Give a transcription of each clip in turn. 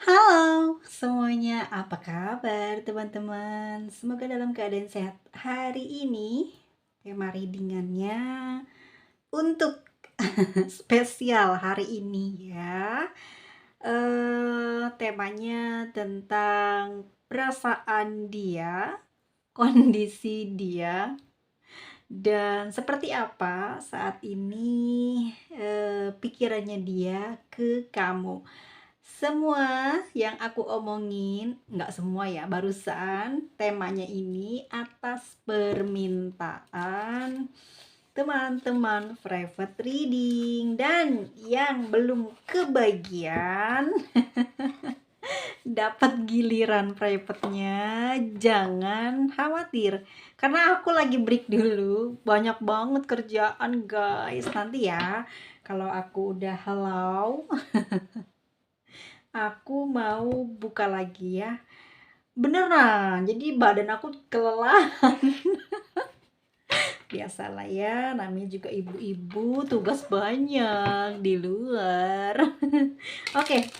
Halo semuanya, apa kabar teman-teman? Semoga dalam keadaan sehat hari ini. Tema readingannya untuk spesial hari ini ya. Temanya tentang perasaan dia, kondisi dia, dan seperti apa saat ini pikirannya dia ke kamu. Semua yang aku omongin, nggak semua ya, barusan temanya ini atas permintaan teman-teman private reading. Dan yang belum kebagian dapat giliran private-nya, jangan khawatir. Karena aku lagi break dulu, banyak banget kerjaan guys. Nanti ya, kalau aku udah hello, aku mau buka lagi ya. Beneran, jadi badan aku kelelahan. Biasalah ya, namanya juga ibu-ibu, tugas banyak di luar. Oke,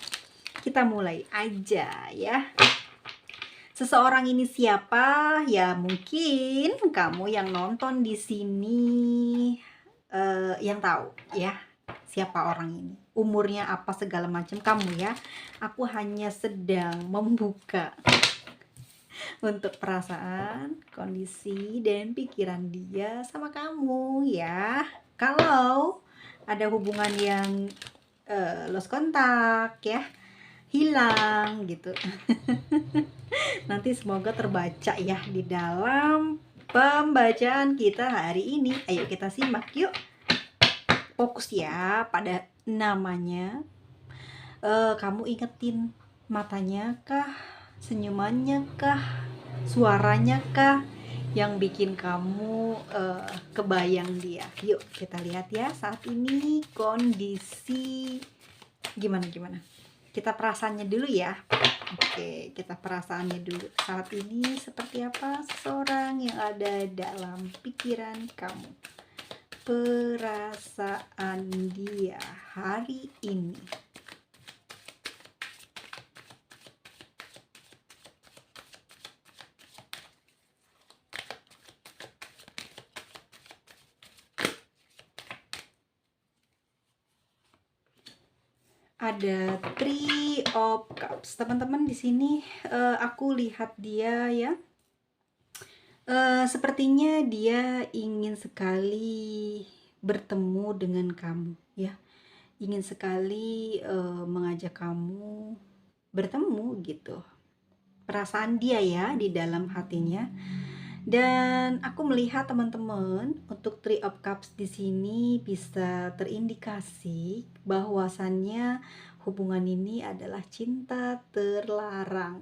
kita mulai aja ya. Seseorang ini siapa? Ya mungkin kamu yang nonton di sini yang tahu ya siapa orang ini. Umurnya apa segala macam kamu ya. Aku hanya sedang membuka untuk perasaan, kondisi, dan pikiran dia sama kamu ya. Kalau ada hubungan yang lost kontak ya, hilang gitu. Nanti semoga terbaca ya di dalam pembacaan kita hari ini. Ayo kita simak yuk. Fokus ya pada namanya. Kamu ingetin matanya kah, senyumannya kah, suaranya kah yang bikin kamu kebayang dia. Yuk kita lihat ya saat ini kondisi gimana. Kita perasaannya dulu ya. Oke, kita perasaannya dulu. Saat ini seperti apa seseorang yang ada dalam pikiran kamu. Perasaan dia hari ini. Ada Three of Cups. Teman-teman di sini aku lihat dia ya. Sepertinya dia ingin sekali bertemu dengan kamu ya. Ingin sekali mengajak kamu bertemu gitu. Perasaan dia ya di dalam hatinya. Dan aku melihat teman-teman untuk Three of Cups di sini bisa terindikasi bahwasannya hubungan ini adalah cinta terlarang.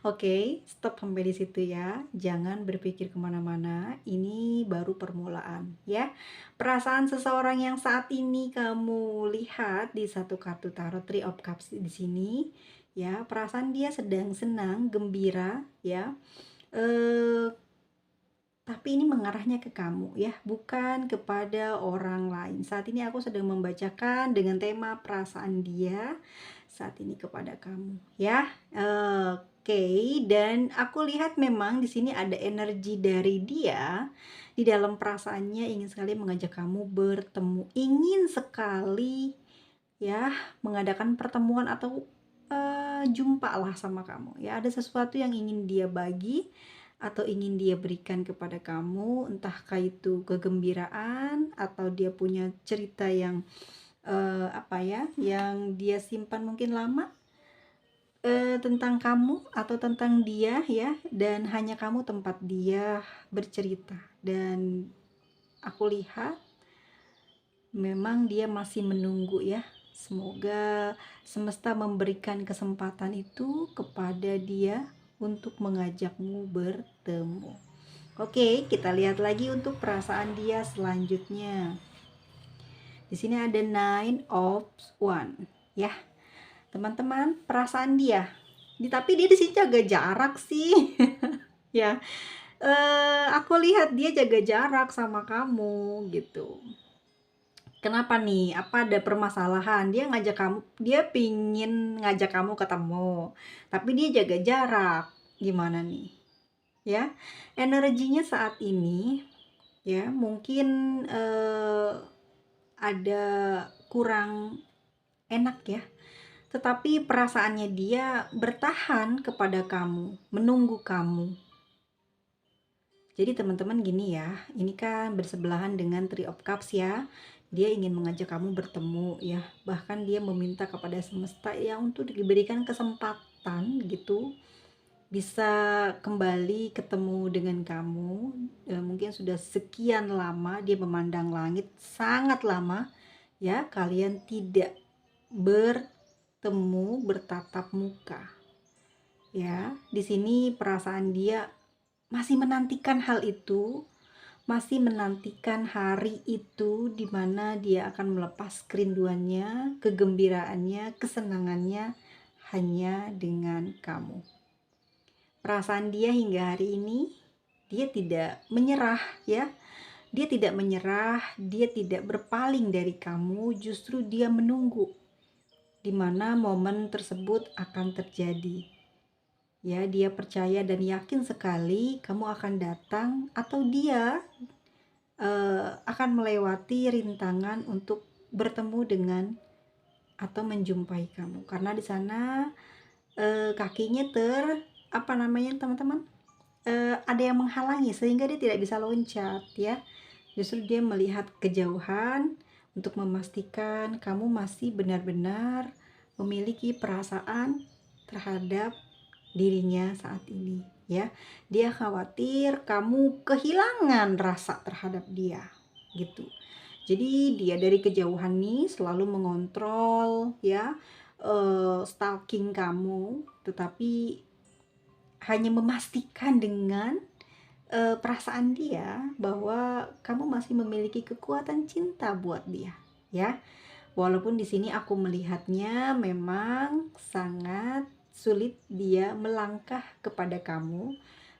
Oke, stop sampai di situ ya. Jangan berpikir kemana-mana. Ini baru permulaan ya. Perasaan seseorang yang saat ini kamu lihat di satu kartu tarot Three of Cups di sini ya. Perasaan dia sedang senang, gembira ya. Tapi ini mengarahnya ke kamu ya, bukan kepada orang lain. Saat ini aku sedang membacakan dengan tema perasaan dia saat ini kepada kamu ya. Oke, dan aku lihat memang di sini ada energi dari dia di dalam perasaannya, ingin sekali mengajak kamu bertemu, ingin sekali ya mengadakan pertemuan atau jumpa lah sama kamu ya. Ada sesuatu yang ingin dia bagi atau ingin dia berikan kepada kamu, entahkah itu kegembiraan atau dia punya cerita yang yang dia simpan mungkin lama tentang kamu atau tentang dia ya, dan hanya kamu tempat dia bercerita. Dan aku lihat memang dia masih menunggu ya. Semoga semesta memberikan kesempatan itu kepada dia untuk mengajakmu bertemu. Oke, kita lihat lagi untuk perasaan dia selanjutnya. Di sini ada Nine of Wands ya. Teman-teman, perasaan dia. Tapi dia di sini jaga jarak sih. Ya. Aku lihat dia jaga jarak sama kamu gitu. Kenapa nih? Apa ada permasalahan? Dia pingin ngajak kamu ketemu, tapi dia jaga jarak. Gimana nih? Ya, energinya saat ini, ya mungkin ada kurang enak ya. Tetapi perasaannya dia bertahan kepada kamu, menunggu kamu. Jadi teman-teman gini ya, ini kan bersebelahan dengan Three of Cups ya. Dia ingin mengajak kamu bertemu ya. Bahkan dia meminta kepada semesta ya untuk diberikan kesempatan gitu. Bisa kembali ketemu dengan kamu. Mungkin sudah sekian lama dia memandang langit, sangat lama ya. Kalian tidak bertemu, bertatap muka. Ya, di sini perasaan dia masih menantikan hal itu, masih menantikan hari itu di mana dia akan melepas kerinduannya, kegembiraannya, kesenangannya hanya dengan kamu. Perasaan dia hingga hari ini, dia tidak menyerah ya. Dia tidak menyerah, dia tidak berpaling dari kamu, justru dia menunggu di mana momen tersebut akan terjadi. Ya, dia percaya dan yakin sekali kamu akan datang atau dia akan melewati rintangan untuk bertemu dengan atau menjumpai kamu. Karena di sana kakinya apa namanya teman-teman? Ada yang menghalangi sehingga dia tidak bisa loncat ya. Justru dia melihat kejauhan untuk memastikan kamu masih benar-benar memiliki perasaan terhadap dirinya saat ini ya. Dia khawatir kamu kehilangan rasa terhadap dia gitu. Jadi dia dari kejauhan nih selalu mengontrol ya, stalking kamu, tetapi hanya memastikan dengan perasaan dia bahwa kamu masih memiliki kekuatan cinta buat dia ya. Walaupun di sini aku melihatnya memang sangat sulit dia melangkah kepada kamu,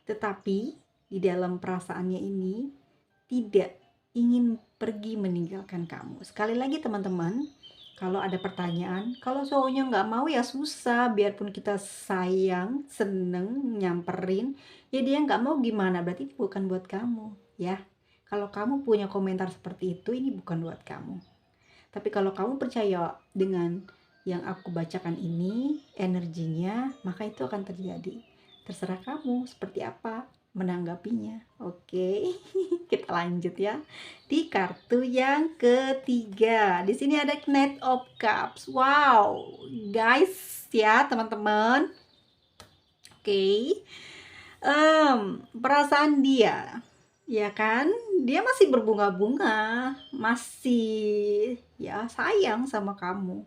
tetapi di dalam perasaannya ini tidak ingin pergi meninggalkan kamu. Sekali lagi teman-teman, kalau ada pertanyaan, kalau cowoknya nggak mau ya susah, biarpun kita sayang, seneng, nyamperin, ya dia nggak mau gimana, berarti bukan buat kamu ya. Kalau kamu punya komentar seperti itu, ini bukan buat kamu. Tapi kalau kamu percaya dengan yang aku bacakan ini, energinya, maka itu akan terjadi. Terserah kamu seperti apa menanggapinya. Oke, kita lanjut ya. Di kartu yang ketiga, di sini ada Knight of Cups. Wow, guys ya teman-teman. Oke, perasaan dia ya kan, dia masih berbunga-bunga, masih ya sayang sama kamu.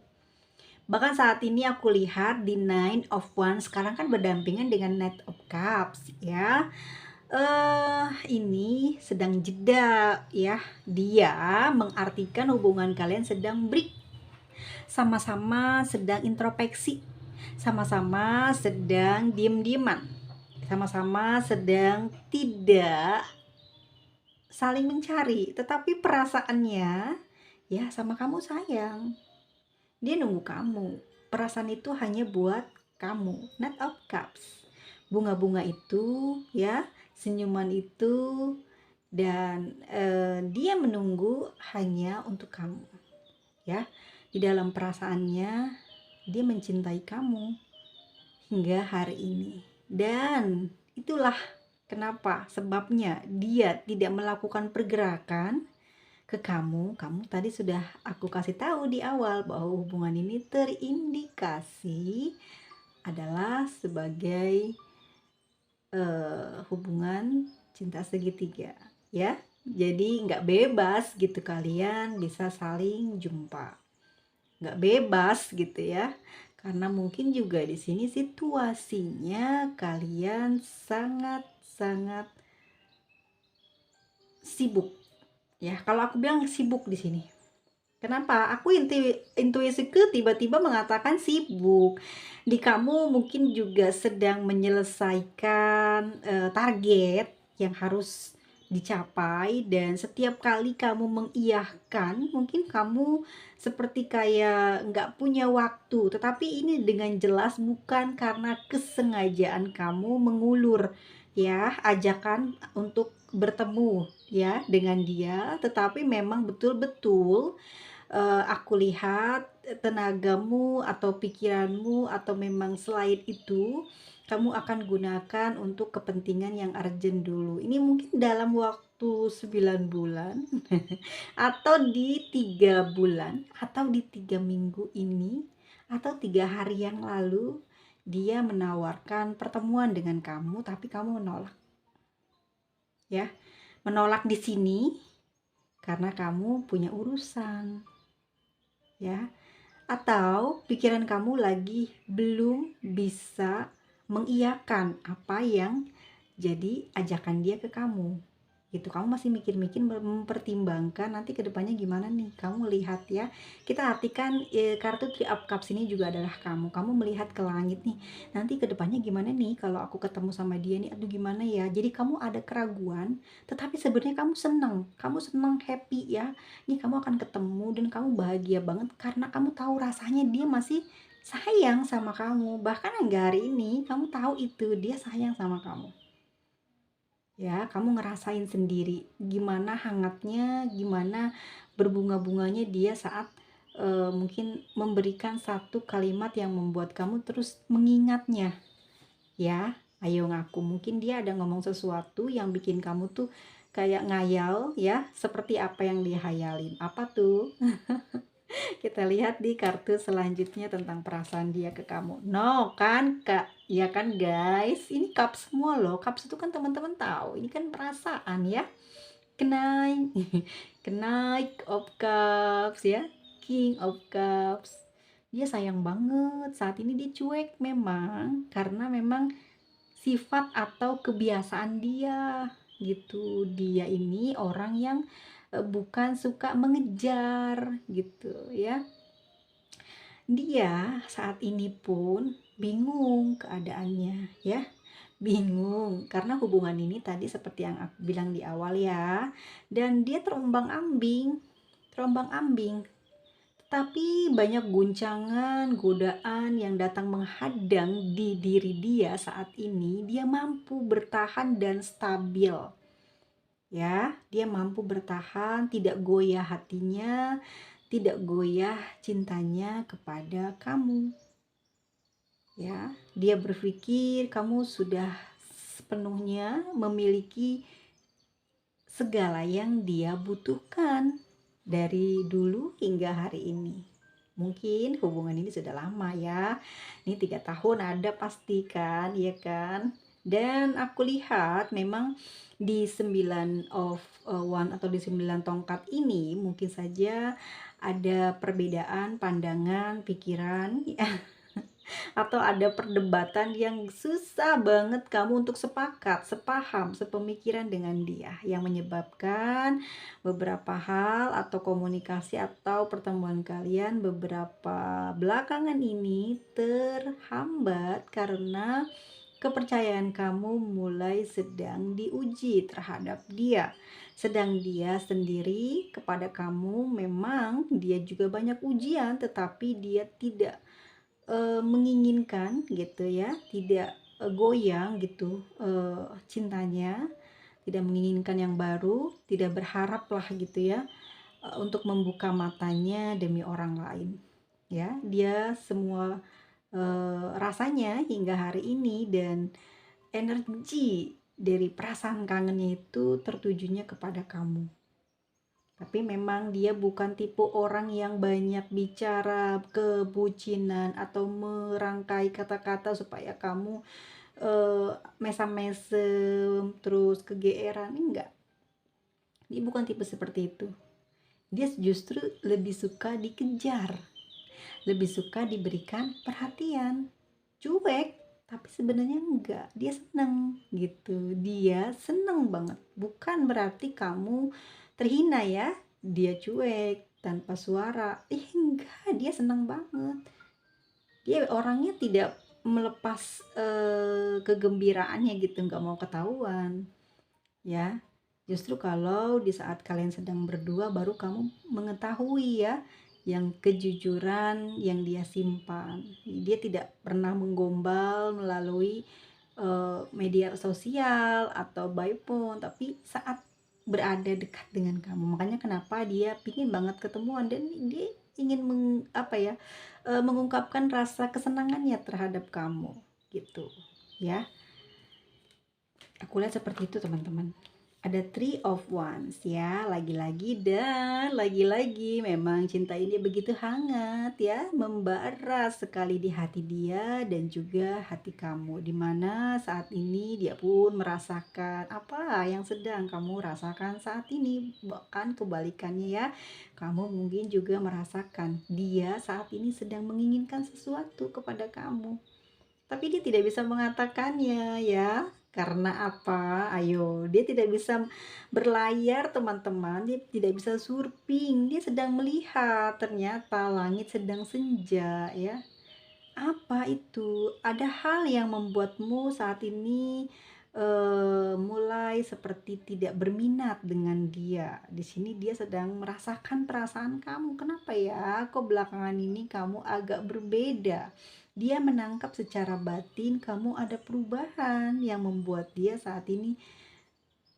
Bahkan saat ini aku lihat di Nine of Wands sekarang kan berdampingan dengan Knight of Cups ya. Ini sedang jeda ya. Dia mengartikan hubungan kalian sedang break, sama-sama sedang introspeksi, sama-sama sedang diem-dieman, sama-sama sedang tidak saling mencari, tetapi perasaannya ya sama kamu sayang. Dia nunggu kamu. Perasaan itu hanya buat kamu. Knight of Cups. Bunga-bunga itu ya, senyuman itu, dan dia menunggu hanya untuk kamu. Ya, di dalam perasaannya dia mencintai kamu hingga hari ini. Dan itulah kenapa, sebabnya dia tidak melakukan pergerakan ke kamu. Kamu tadi sudah aku kasih tahu di awal bahwa hubungan ini terindikasi adalah sebagai hubungan cinta segitiga ya. Jadi nggak bebas gitu kalian bisa saling jumpa, nggak bebas gitu ya. Karena mungkin juga di sini situasinya kalian sangat-sangat sibuk ya. Kalau aku bilang sibuk di sini. Kenapa? Aku intuisiku tiba-tiba mengatakan sibuk. Di kamu mungkin juga sedang menyelesaikan target yang harus dicapai, dan setiap kali kamu mengiyahkan, mungkin kamu seperti kayak nggak punya waktu, tetapi ini dengan jelas bukan karena kesengajaan kamu mengulur ya ajakan untuk bertemu ya dengan dia, tetapi memang betul-betul aku lihat tenagamu atau pikiranmu atau memang selain itu kamu akan gunakan untuk kepentingan yang urgent dulu. Ini mungkin dalam waktu 9 bulan atau di 3 bulan atau di 3 minggu ini atau 3 hari yang lalu dia menawarkan pertemuan dengan kamu tapi kamu menolak ya. Menolak di sini karena kamu punya urusan ya, atau pikiran kamu lagi belum bisa mengiyakan apa yang jadi ajakan dia ke kamu gitu. Kamu masih mikir-mikir, mempertimbangkan nanti kedepannya gimana nih. Kamu lihat ya, kita artikan kartu Three of Cups ini juga adalah kamu melihat ke langit nih, nanti kedepannya gimana nih kalau aku ketemu sama dia nih, aduh gimana ya. Jadi kamu ada keraguan, tetapi sebenarnya kamu senang happy ya, ini kamu akan ketemu dan kamu bahagia banget karena kamu tahu rasanya dia masih sayang sama kamu. Bahkan hingga hari ini kamu tahu itu dia sayang sama kamu ya. Kamu ngerasain sendiri gimana hangatnya, gimana berbunga-bunganya dia saat mungkin memberikan satu kalimat yang membuat kamu terus mengingatnya ya. Ayo ngaku, mungkin dia ada ngomong sesuatu yang bikin kamu tuh kayak ngayal ya, seperti apa yang dia hayalin. Apa tuh? Kita lihat di kartu selanjutnya tentang perasaan dia ke kamu. No kan Kak? Ya kan guys? Ini cups semua loh. Cups itu kan teman-teman tahu. Ini kan perasaan ya. Kenaik. Kenaik of cups ya. King of cups. Dia sayang banget. Saat ini dia cuek memang. Karena memang sifat atau kebiasaan dia gitu. Dia ini orang yang bukan suka mengejar gitu ya. Dia saat ini pun bingung keadaannya ya. Bingung karena hubungan ini tadi seperti yang aku bilang di awal ya. Dan dia terombang-ambing, terombang-ambing. Tapi banyak guncangan, godaan yang datang menghadang di diri dia saat ini. Dia mampu bertahan dan stabil. Ya, dia mampu bertahan, tidak goyah hatinya, tidak goyah cintanya kepada kamu. Ya, dia berpikir kamu sudah sepenuhnya memiliki segala yang dia butuhkan dari dulu hingga hari ini. Mungkin hubungan ini sudah lama ya. Ini 3 tahun ada pasti kan, ya kan? Dan aku lihat memang di 9 of One atau di 9 tongkat ini mungkin saja ada perbedaan pandangan, pikiran ya, atau ada perdebatan yang susah banget kamu untuk sepakat, sepaham, sepemikiran dengan dia, yang menyebabkan beberapa hal atau komunikasi atau pertemuan kalian beberapa belakangan ini terhambat karena kepercayaan kamu mulai sedang diuji terhadap dia. Sedang dia sendiri kepada kamu memang dia juga banyak ujian, tetapi dia tidak menginginkan gitu ya, tidak goyang gitu cintanya, tidak menginginkan yang baru, tidak berharap lah gitu ya untuk membuka matanya demi orang lain ya. Dia semua rasanya hingga hari ini dan energi dari perasaan kangennya itu tertujunya kepada kamu. Tapi memang dia bukan tipe orang yang banyak bicara kebucinan atau merangkai kata-kata supaya kamu mesam-mesem terus kegeeran, enggak. Dia bukan tipe seperti itu. Dia justru lebih suka dikejar, lebih suka diberikan perhatian. Cuek, tapi sebenarnya enggak. Dia seneng gitu. Dia seneng banget. Bukan berarti kamu terhina ya. Dia cuek tanpa suara. Enggak, dia seneng banget. Dia orangnya tidak melepas kegembiraannya gitu, enggak mau ketahuan. Ya. Justru kalau di saat kalian sedang berdua baru kamu mengetahui ya yang kejujuran yang dia simpan. Dia tidak pernah menggombal melalui media sosial atau by phone, tapi saat berada dekat dengan kamu. Makanya kenapa dia pingin banget ketemuan dan dia ingin mengungkapkan rasa kesenangannya terhadap kamu gitu ya. Aku lihat seperti itu teman-teman. Ada three of wands ya, lagi-lagi dan lagi-lagi memang cinta ini begitu hangat ya, membara sekali di hati dia dan juga hati kamu, dimana saat ini dia pun merasakan apa yang sedang kamu rasakan saat ini. Bahkan kebalikannya ya, kamu mungkin juga merasakan dia saat ini sedang menginginkan sesuatu kepada kamu, tapi dia tidak bisa mengatakannya ya. Karena apa? Ayo, dia tidak bisa berlayar teman-teman, dia tidak bisa surfing, dia sedang melihat ternyata langit sedang senja ya. Apa itu? Ada hal yang membuatmu saat ini mulai seperti tidak berminat dengan dia. Di sini dia sedang merasakan perasaan kamu. Kenapa ya? Kok belakangan ini kamu agak berbeda? Dia menangkap secara batin kamu ada perubahan yang membuat dia saat ini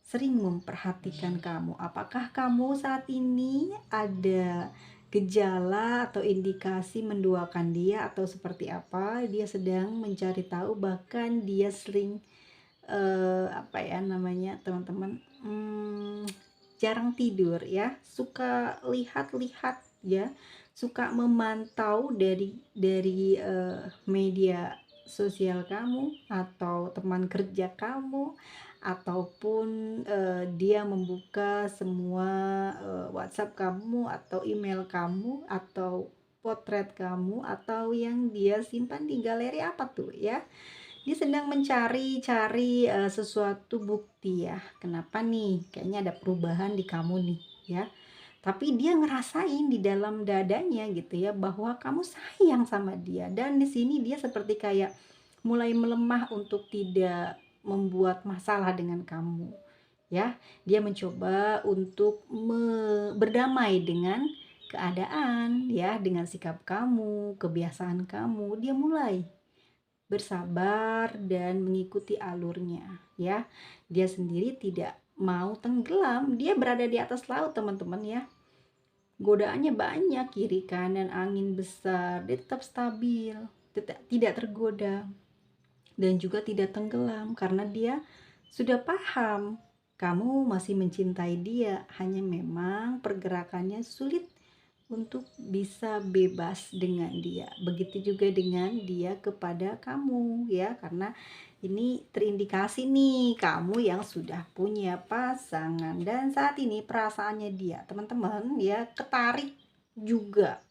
sering memperhatikan kamu. Apakah kamu saat ini ada gejala atau indikasi menduakan dia atau seperti apa? Dia sedang mencari tahu, bahkan dia sering teman-teman, jarang tidur ya, suka lihat-lihat ya, suka memantau dari media sosial kamu atau teman kerja kamu, ataupun dia membuka semua WhatsApp kamu atau email kamu atau potret kamu atau yang dia simpan di galeri apa tuh ya. Dia sedang mencari-cari sesuatu bukti ya. Kenapa nih? Kayaknya ada perubahan di kamu nih ya. Tapi dia ngerasain di dalam dadanya gitu ya bahwa kamu sayang sama dia, dan di sini dia seperti kayak mulai melemah untuk tidak membuat masalah dengan kamu ya. Dia mencoba untuk berdamai dengan keadaan ya, dengan sikap kamu, kebiasaan kamu. Dia mulai bersabar dan mengikuti alurnya ya. Dia sendiri tidak mau tenggelam, dia berada di atas laut teman-teman ya. Godaannya banyak, kiri kanan angin besar, dia tetap stabil, tidak tergoda dan juga tidak tenggelam karena dia sudah paham kamu masih mencintai dia, hanya memang pergerakannya sulit untuk bisa bebas dengan dia. Begitu juga dengan dia kepada kamu ya, karena ini terindikasi nih kamu yang sudah punya pasangan dan saat ini perasaannya dia teman-teman ya ketarik juga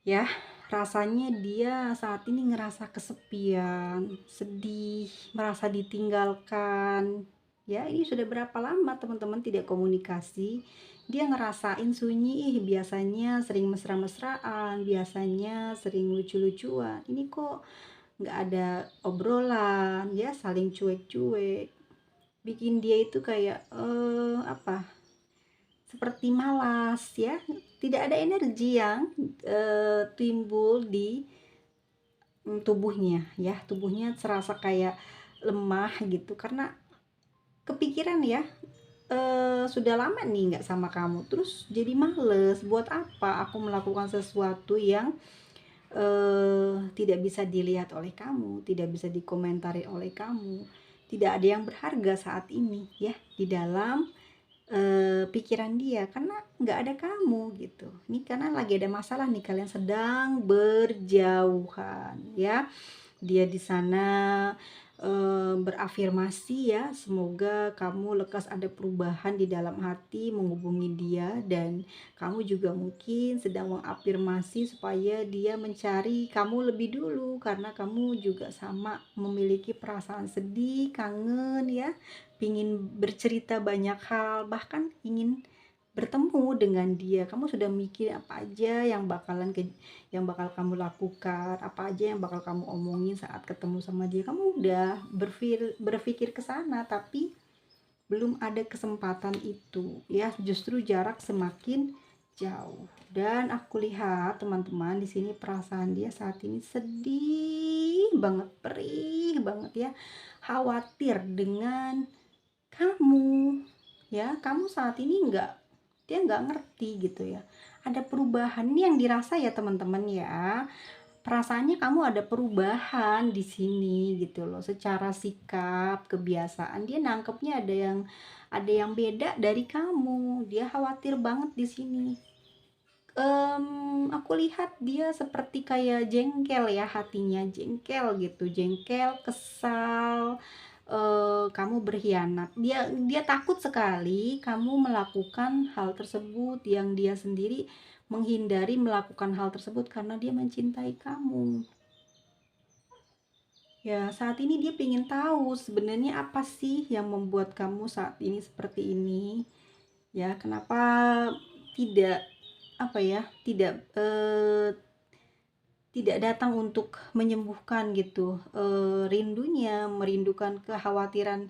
ya. Rasanya dia saat ini ngerasa kesepian, sedih, merasa ditinggalkan ya. Ini sudah berapa lama teman-teman tidak komunikasi. Dia ngerasain sunyi. Biasanya sering mesra-mesraan, biasanya sering lucu-lucuan, ini kok nggak ada obrolan ya, saling cuek-cuek, bikin dia itu kayak seperti malas ya, tidak ada energi yang timbul di tubuhnya ya. Tubuhnya serasa kayak lemah gitu karena kepikiran ya, sudah lama nih nggak sama kamu, terus jadi males. Buat apa aku melakukan sesuatu yang tidak bisa dilihat oleh kamu, tidak bisa dikomentari oleh kamu, tidak ada yang berharga saat ini ya di dalam pikiran dia karena nggak ada kamu gitu. Ini karena lagi ada masalah nih, kalian sedang berjauhan ya. Dia di sana berafirmasi ya, semoga kamu lekas ada perubahan di dalam hati menghubungi dia, dan kamu juga mungkin sedang mengafirmasi supaya dia mencari kamu lebih dulu karena kamu juga sama memiliki perasaan sedih, kangen ya, pingin bercerita banyak hal, bahkan ingin bertemu dengan dia. Kamu sudah mikir apa aja yang bakal kamu lakukan, apa aja yang bakal kamu omongin saat ketemu sama dia. Kamu udah berpikir ke sana, tapi belum ada kesempatan itu ya, justru jarak semakin jauh. Dan aku lihat teman-teman di sini perasaan dia saat ini sedih banget, perih banget ya, khawatir dengan kamu ya. Kamu saat ini dia nggak ngerti gitu ya, ada perubahan ini yang dirasa ya teman-teman ya. Perasaannya kamu ada perubahan di sini gitu loh, secara sikap, kebiasaan dia nangkepnya ada yang beda dari kamu. Dia khawatir banget di sini. Aku lihat dia seperti kayak jengkel ya, hatinya jengkel gitu, jengkel, kesal, kamu berkhianat. Dia takut sekali kamu melakukan hal tersebut, yang dia sendiri menghindari melakukan hal tersebut karena dia mencintai kamu. Ya, saat ini dia ingin tahu sebenarnya apa sih yang membuat kamu saat ini seperti ini. Ya, kenapa tidak apa ya, tidak datang untuk menyembuhkan gitu, rindunya, merindukan kekhawatiran,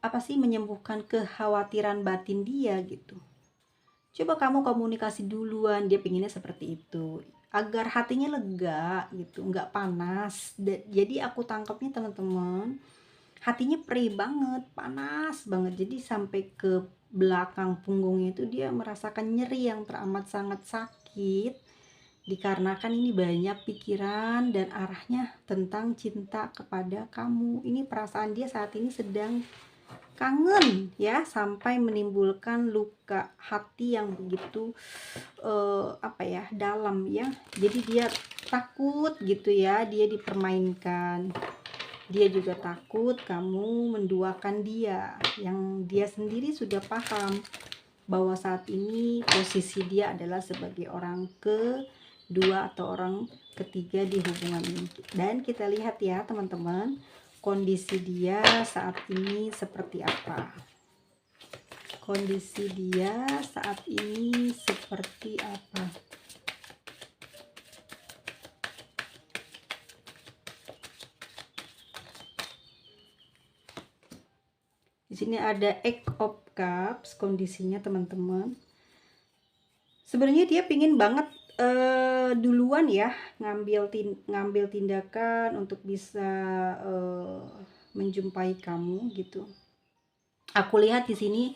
apa sih, menyembuhkan kekhawatiran batin dia gitu. Coba kamu komunikasi duluan, dia pinginnya seperti itu, agar hatinya lega gitu, nggak panas. Jadi aku tangkapnya teman-teman, hatinya perih banget, panas banget. Jadi sampai ke belakang punggungnya itu dia merasakan nyeri yang teramat sangat sakit, dikarenakan ini banyak pikiran dan arahnya tentang cinta kepada kamu. Ini perasaan dia saat ini sedang kangen ya, sampai menimbulkan luka hati yang begitu dalam ya. Jadi dia takut gitu ya, dia dipermainkan. Dia juga takut kamu menduakan dia, yang dia sendiri sudah paham bahwa saat ini posisi dia adalah sebagai orang kedua atau orang ketiga di hubungan ini. Dan kita lihat ya teman-teman, kondisi dia saat ini seperti apa. Kondisi dia saat ini seperti apa. Di sini ada Eight of Cups kondisinya teman-teman. Sebenarnya dia pingin banget duluan ya ngambil tindakan untuk bisa menjumpai kamu gitu. Aku lihat di sini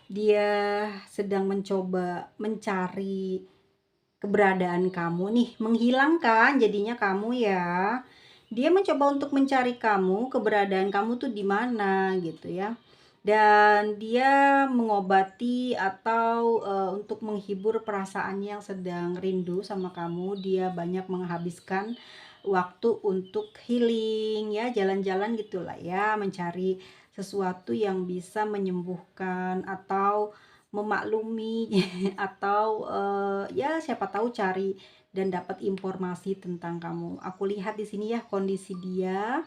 dia sedang mencoba mencari keberadaan kamu nih, menghilangkan jadinya kamu ya. Dia mencoba untuk mencari kamu, keberadaan kamu tuh di mana gitu ya. Dan dia mengobati atau untuk menghibur perasaan yang sedang rindu sama kamu. Dia banyak menghabiskan waktu untuk healing ya, jalan-jalan gitulah ya, mencari sesuatu yang bisa menyembuhkan atau memaklumi atau ya siapa tahu cari dan dapat informasi tentang kamu. Aku lihat di sini ya kondisi dia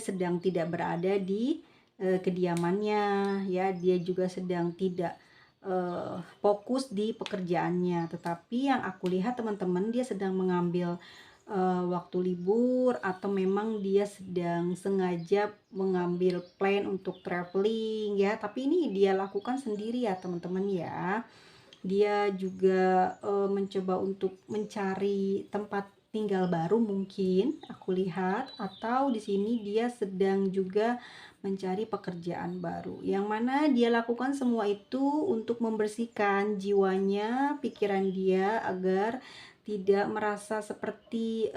sedang tidak berada di kediamannya ya, dia juga sedang tidak fokus di pekerjaannya. Tetapi yang aku lihat teman-teman, dia sedang mengambil waktu libur, atau memang dia sedang sengaja mengambil plan untuk traveling ya. Tapi ini dia lakukan sendiri ya teman-teman ya. Dia juga mencoba untuk mencari tempat tinggal baru mungkin aku lihat, atau di sini dia sedang juga mencari pekerjaan baru, yang mana dia lakukan semua itu untuk membersihkan jiwanya, pikiran dia, agar tidak merasa seperti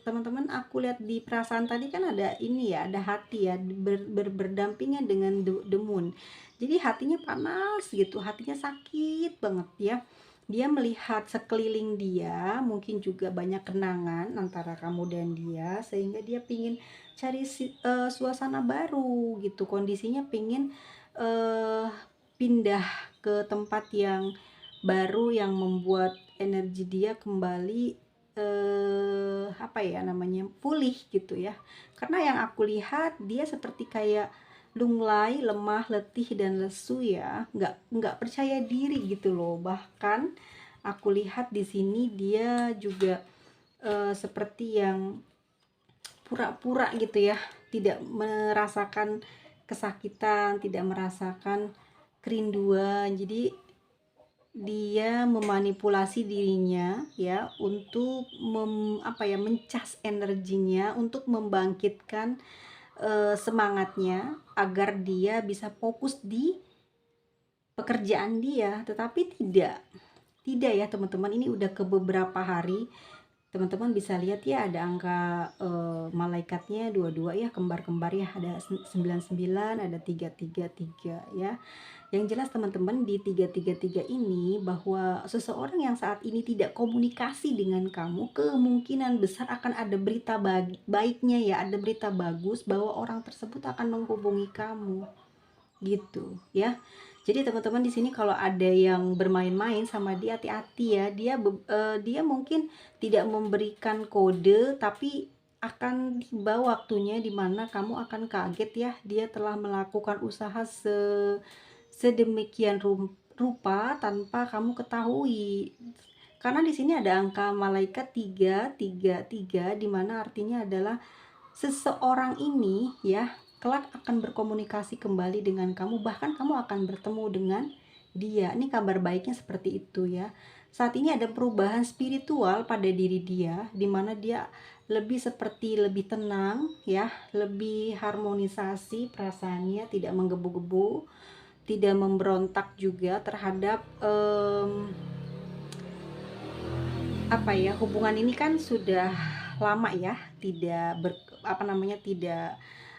teman-teman. Aku lihat di perasaan tadi kan ada ini ya, ada hati ya, berdampingan dengan the moon. Jadi hatinya panas gitu, hatinya sakit banget ya. Dia melihat sekeliling dia, mungkin juga banyak kenangan antara kamu dan dia, sehingga dia pingin cari suasana baru gitu. Kondisinya pingin pindah ke tempat yang baru, yang membuat energi dia kembali pulih gitu ya. Karena yang aku lihat dia seperti kayak lunglai, lemah, letih dan lesu ya, nggak percaya diri gitu loh. Bahkan aku lihat di sini dia juga seperti yang pura-pura gitu ya, tidak merasakan kesakitan, tidak merasakan kerinduan. Jadi dia memanipulasi dirinya ya untuk mencas energinya untuk membangkitkan semangatnya agar dia bisa fokus di pekerjaan dia. Tetapi tidak ya teman-teman, ini udah ke beberapa hari. Teman-teman bisa lihat ya, ada angka malaikatnya dua-dua ya, kembar-kembar ya, ada 99, ada 333 ya. Yang jelas teman-teman, di 333 ini bahwa seseorang yang saat ini tidak komunikasi dengan kamu, kemungkinan besar akan ada berita baiknya ya, ada berita bagus bahwa orang tersebut akan menghubungi kamu gitu ya. Jadi teman-teman di sini kalau ada yang bermain-main sama dia, hati-hati ya. Dia mungkin tidak memberikan kode, tapi akan tiba waktunya dimana kamu akan kaget ya, dia telah melakukan usaha sedemikian rupa tanpa kamu ketahui. Karena di sini ada angka malaikat 333, dimana artinya adalah seseorang ini ya kelak akan berkomunikasi kembali dengan kamu, bahkan kamu akan bertemu dengan dia. Ini kabar baiknya seperti itu ya. Saat ini ada perubahan spiritual pada diri dia, dimana dia lebih tenang ya, lebih harmonisasi perasaannya, tidak menggebu-gebu, tidak memberontak juga terhadap hubungan ini kan sudah lama ya tidak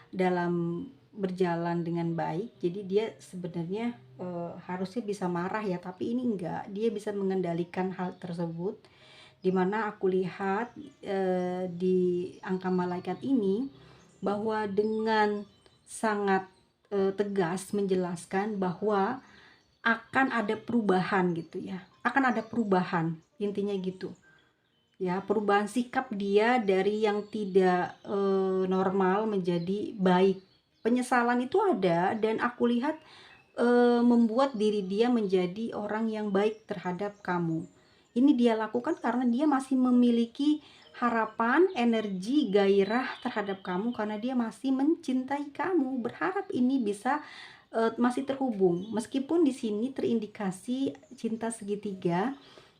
dalam berjalan dengan baik. Jadi dia sebenarnya harusnya bisa marah ya, tapi ini enggak, dia bisa mengendalikan hal tersebut, dimana aku lihat di angka malaikat ini bahwa dengan sangat tegas menjelaskan bahwa akan ada perubahan gitu ya, akan ada perubahan, intinya gitu ya, perubahan sikap dia dari yang tidak normal menjadi baik. Penyesalan itu ada, dan aku lihat membuat diri dia menjadi orang yang baik terhadap kamu. Ini dia lakukan karena dia masih memiliki harapan, energi, gairah terhadap kamu, karena dia masih mencintai kamu, berharap ini bisa masih terhubung. Meskipun di sini terindikasi cinta segitiga,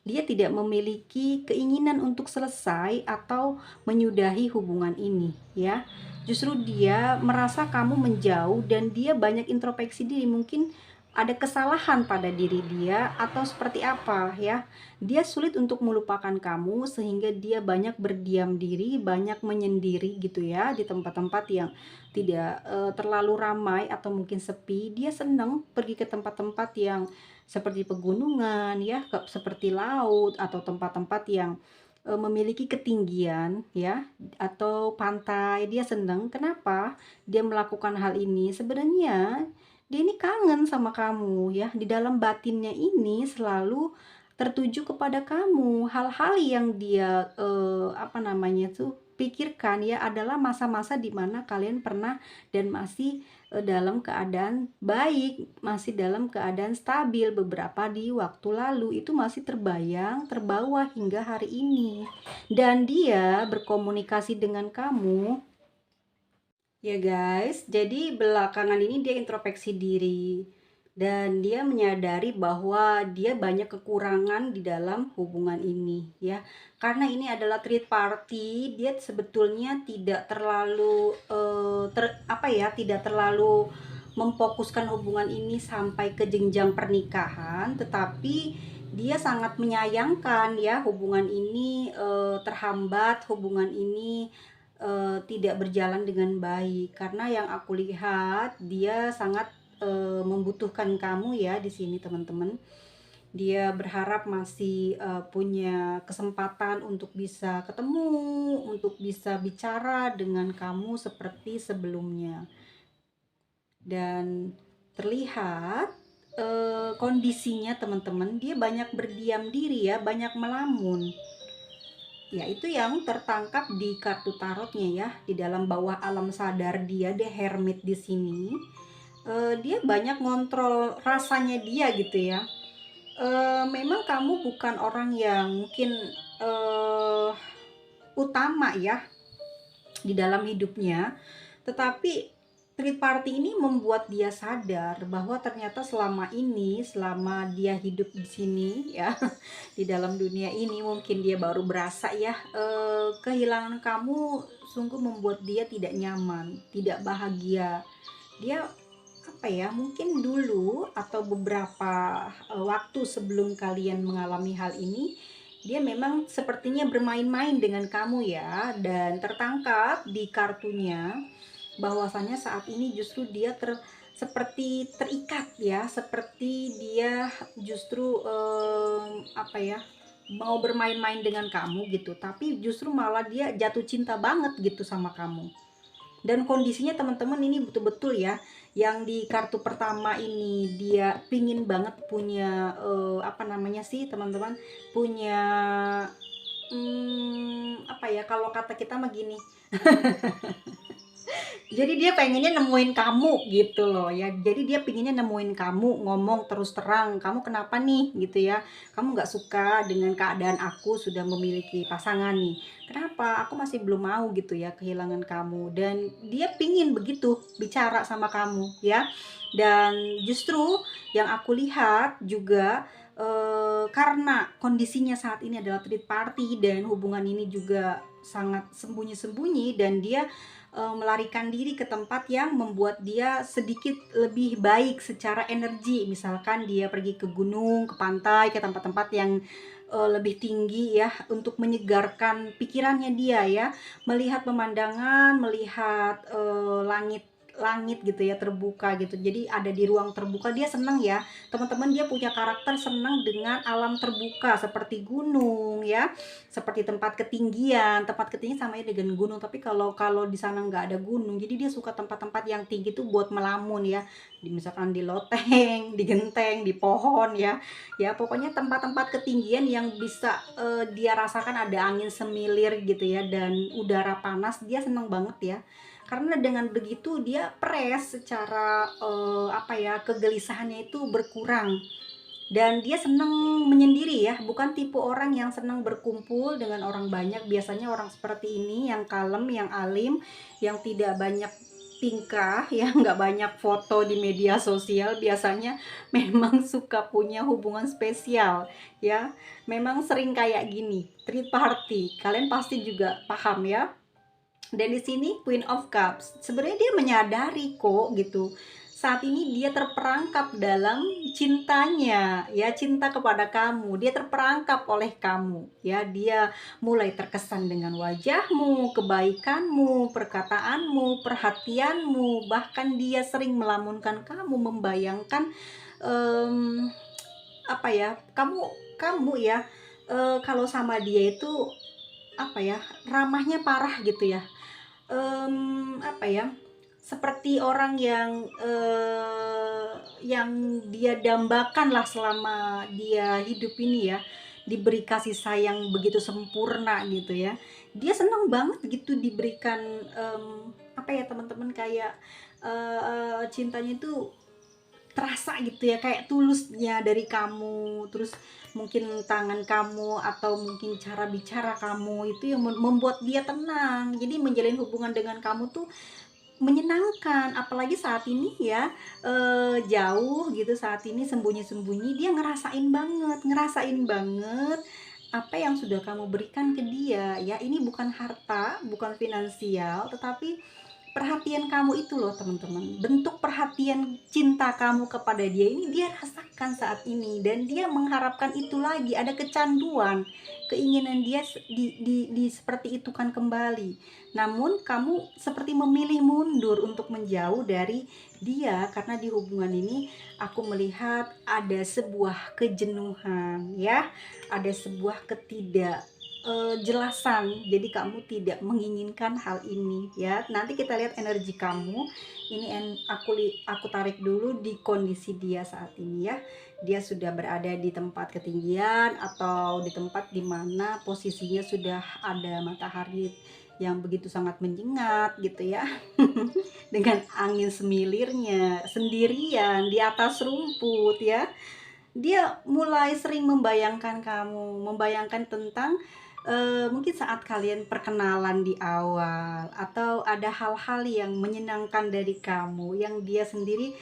dia tidak memiliki keinginan untuk selesai atau menyudahi hubungan ini ya. Justru dia merasa kamu menjauh dan dia banyak introspeksi diri, mungkin ada kesalahan pada diri dia atau seperti apa ya. Dia sulit untuk melupakan kamu sehingga dia banyak berdiam diri, banyak menyendiri gitu ya, di tempat-tempat yang tidak terlalu ramai atau mungkin sepi. Dia senang pergi ke tempat-tempat yang seperti pegunungan ya, seperti laut atau tempat-tempat yang memiliki ketinggian ya, atau pantai. Dia senang. Kenapa dia melakukan hal ini? Sebenarnya dia ini kangen sama kamu ya. Di dalam batinnya ini selalu tertuju kepada kamu. Hal-hal yang dia pikirkan ya adalah masa-masa di mana kalian pernah dan masih dalam keadaan baik, masih dalam keadaan stabil. Beberapa di waktu lalu itu masih terbayang, terbawa hingga hari ini. Dan dia berkomunikasi dengan kamu ya guys. Jadi belakangan ini dia introspeksi diri dan dia menyadari bahwa dia banyak kekurangan di dalam hubungan ini ya. Karena ini adalah third party, dia sebetulnya tidak terlalu tidak terlalu memfokuskan hubungan ini sampai ke jenjang pernikahan, tetapi dia sangat menyayangkan ya hubungan ini terhambat, hubungan ini tidak berjalan dengan baik. Karena yang aku lihat dia sangat membutuhkan kamu ya di sini teman-teman. Dia berharap masih punya kesempatan untuk bisa ketemu, untuk bisa bicara dengan kamu seperti sebelumnya. Dan terlihat kondisinya teman-teman, dia banyak berdiam diri ya, banyak melamun. Ya, itu yang tertangkap di kartu tarotnya ya, di dalam bawah alam sadar dia, hermit di sini. Dia banyak ngontrol rasanya dia gitu ya. Memang kamu bukan orang yang mungkin utama ya di dalam hidupnya, tetapi Third party ini membuat dia sadar bahwa ternyata selama ini, selama dia hidup di sini ya, di dalam dunia ini mungkin dia baru berasa ya, kehilangan kamu sungguh membuat dia tidak nyaman, tidak bahagia. Dia apa ya, mungkin dulu atau beberapa waktu sebelum kalian mengalami hal ini, dia memang sepertinya bermain-main dengan kamu ya, dan tertangkap di kartunya bahwasanya saat ini justru dia seperti terikat ya, seperti dia justru apa ya, mau bermain-main dengan kamu gitu, tapi justru malah dia jatuh cinta banget gitu sama kamu. Dan kondisinya teman-teman ini betul-betul ya, yang di kartu pertama ini dia pingin banget punya apa namanya sih teman-teman, punya apa ya, kalau kata kita mah gini, jadi dia pengennya nemuin kamu gitu loh ya. Jadi dia pengennya nemuin kamu, ngomong terus terang, kamu kenapa nih gitu ya, kamu nggak suka dengan keadaan aku sudah memiliki pasangan nih, kenapa aku masih belum mau gitu ya kehilangan kamu. Dan dia pingin begitu bicara sama kamu ya. Dan justru yang aku lihat juga, karena kondisinya saat ini adalah third party dan hubungan ini juga sangat sembunyi-sembunyi, dan dia melarikan diri ke tempat yang membuat dia sedikit lebih baik secara energi. Misalkan dia pergi ke gunung, ke pantai, ke tempat-tempat yang lebih tinggi ya, untuk menyegarkan pikirannya dia ya, melihat pemandangan, melihat langit langit gitu ya, terbuka gitu. Jadi ada di ruang terbuka, dia senang ya. Teman-teman, dia punya karakter senang dengan alam terbuka seperti gunung ya, seperti tempat ketinggian sama ya dengan gunung. Tapi kalau kalau di sana nggak ada gunung, jadi dia suka tempat-tempat yang tinggi itu buat melamun ya, misalkan di loteng, di genteng, di pohon ya. Ya pokoknya tempat-tempat ketinggian yang bisa dia rasakan ada angin semilir gitu ya, dan udara panas, dia seneng banget ya. Karena dengan begitu dia fresh secara apa ya, kegelisahannya itu berkurang. Dan dia senang menyendiri ya, bukan tipe orang yang senang berkumpul dengan orang banyak. Biasanya orang seperti ini yang kalem, yang alim, yang tidak banyak tingkah ya, nggak banyak foto di media sosial, biasanya memang suka punya hubungan spesial ya. Memang sering kayak gini, third party. Kalian pasti juga paham ya. Dan di sini Queen of Cups, sebenarnya dia menyadari kok gitu, saat ini dia terperangkap dalam cintanya ya, cinta kepada kamu. Dia terperangkap oleh kamu ya, dia mulai terkesan dengan wajahmu, kebaikanmu, perkataanmu, perhatianmu. Bahkan dia sering melamunkan kamu, membayangkan em, apa ya, kamu kamu ya, kalau sama dia itu apa ya, ramahnya parah gitu ya. Apa ya, seperti orang yang dia dambakan lah selama dia hidup ini ya, diberi kasih sayang begitu sempurna gitu ya. Dia senang banget gitu diberikan, apa ya teman-teman, kayak cintanya itu terasa gitu ya, kayak tulusnya dari kamu. Terus mungkin tangan kamu atau mungkin cara bicara kamu itu yang membuat dia tenang. Jadi menjalin hubungan dengan kamu tuh menyenangkan, apalagi saat ini ya, jauh gitu, saat ini sembunyi-sembunyi, dia ngerasain banget apa yang sudah kamu berikan ke dia ya. Ini bukan harta, bukan finansial, tetapi perhatian kamu itu loh teman-teman. Bentuk perhatian cinta kamu kepada dia ini dia rasakan saat ini, dan dia mengharapkan itu lagi. Ada kecanduan, keinginan dia di seperti itu kan kembali. Namun kamu seperti memilih mundur untuk menjauh dari dia, karena di hubungan ini aku melihat ada sebuah kejenuhan ya, ada sebuah jelasan. Jadi kamu tidak menginginkan hal ini ya. Nanti kita lihat energi kamu. Ini aku tarik dulu di kondisi dia saat ini ya. Dia sudah berada di tempat ketinggian atau di tempat dimana posisinya sudah ada matahari yang begitu sangat menyengat gitu ya. Dengan angin semilirnya, sendirian di atas rumput ya. Dia mulai sering membayangkan kamu, membayangkan tentang mungkin saat kalian perkenalan di awal, atau ada hal-hal yang menyenangkan dari kamu, yang dia sendiri,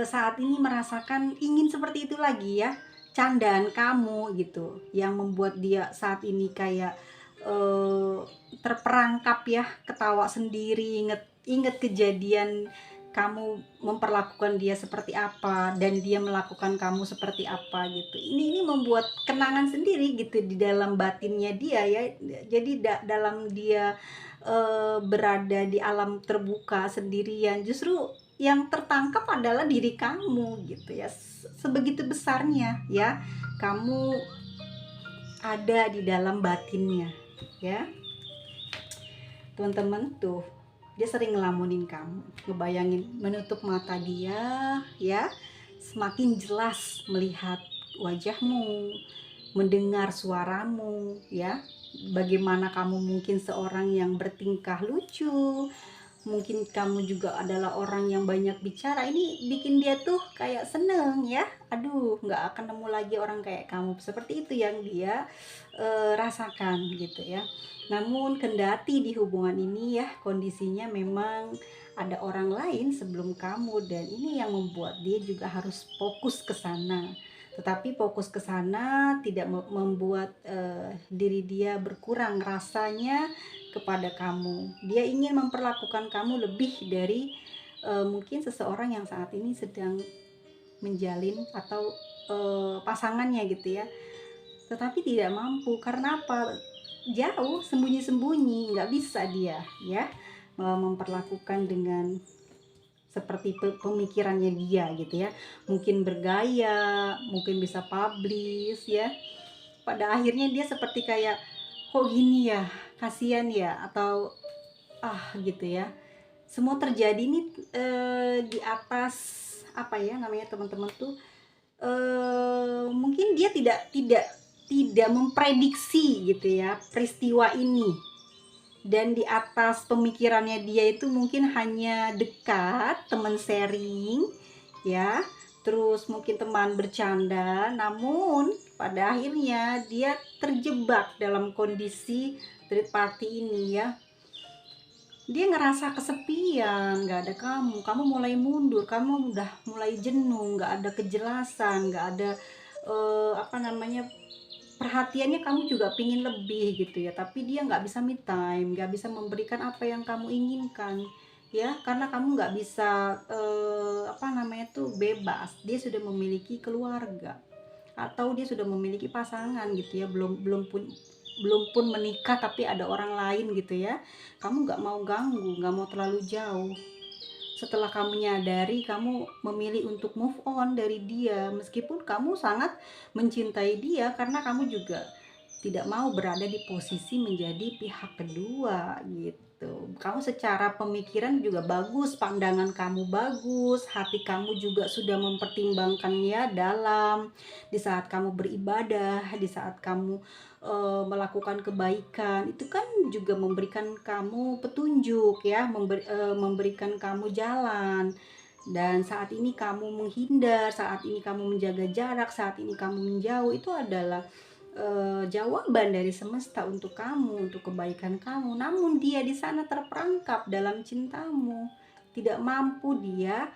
saat ini merasakan ingin seperti itu lagi ya, candaan kamu gitu, yang membuat dia saat ini kayak, eee, terperangkap ya, ketawa sendiri, inget kejadian kamu memperlakukan dia seperti apa, dan dia melakukan kamu seperti apa gitu. Ini membuat kenangan sendiri gitu di dalam batinnya dia ya. Jadi dalam dia, berada di alam terbuka sendirian, justru yang tertangkap adalah diri kamu gitu ya. Sebegitu besarnya ya, kamu ada di dalam batinnya ya. Teman-teman tuh, dia sering ngelamunin kamu, ngebayangin menutup mata dia ya, semakin jelas melihat wajahmu, mendengar suaramu ya, bagaimana kamu mungkin seorang yang bertingkah lucu, mungkin kamu juga adalah orang yang banyak bicara. Ini bikin dia tuh kayak seneng ya, aduh nggak akan nemu lagi orang kayak kamu, seperti itu yang dia rasakan gitu ya. Namun kendati di hubungan ini ya, kondisinya memang ada orang lain sebelum kamu, dan ini yang membuat dia juga harus fokus ke sana. Tetapi fokus ke sana tidak membuat diri dia berkurang rasanya kepada kamu. Dia ingin memperlakukan kamu lebih dari mungkin seseorang yang saat ini sedang menjalin atau pasangannya gitu ya. Tetapi tidak mampu, karena apa? Jauh, sembunyi-sembunyi, nggak bisa dia ya memperlakukan dengan seperti pemikirannya dia gitu ya. Mungkin bergaya, mungkin bisa publish ya. Pada akhirnya dia seperti kayak, kok gini ya, kasihan ya, atau gitu ya. Semua terjadi nih di atas apa ya namanya teman-teman tuh, mungkin dia tidak memprediksi gitu ya peristiwa ini, dan di atas pemikirannya dia itu mungkin hanya dekat, teman sharing ya, terus mungkin teman bercanda, namun pada akhirnya dia terjebak dalam kondisi third party ini ya. Dia ngerasa kesepian, nggak ada kamu mulai mundur, kamu udah mulai jenuh, nggak ada kejelasan, nggak ada apa namanya, perhatiannya kamu juga pingin lebih gitu ya, tapi dia nggak bisa me time, nggak bisa memberikan apa yang kamu inginkan ya, karena kamu nggak bisa apa namanya tuh, bebas. Dia sudah memiliki keluarga, atau dia sudah memiliki pasangan gitu ya, belum pun menikah tapi ada orang lain gitu ya. Kamu nggak mau ganggu, nggak mau terlalu jauh. Setelah kamu nyadari, kamu memilih untuk move on dari dia, meskipun kamu sangat mencintai dia, karena kamu juga tidak mau berada di posisi menjadi pihak kedua gitu. Kamu secara pemikiran juga bagus, pandangan kamu bagus, hati kamu juga sudah mempertimbangkannya dalam. Di saat kamu beribadah, di saat kamu melakukan kebaikan, itu kan juga memberikan kamu petunjuk ya, memberikan kamu jalan. Dan saat ini kamu menghindar, saat ini kamu menjaga jarak, saat ini kamu menjauh, itu adalah jawaban dari semesta untuk kamu, untuk kebaikan kamu. Namun dia di sana terperangkap dalam cintamu, tidak mampu dia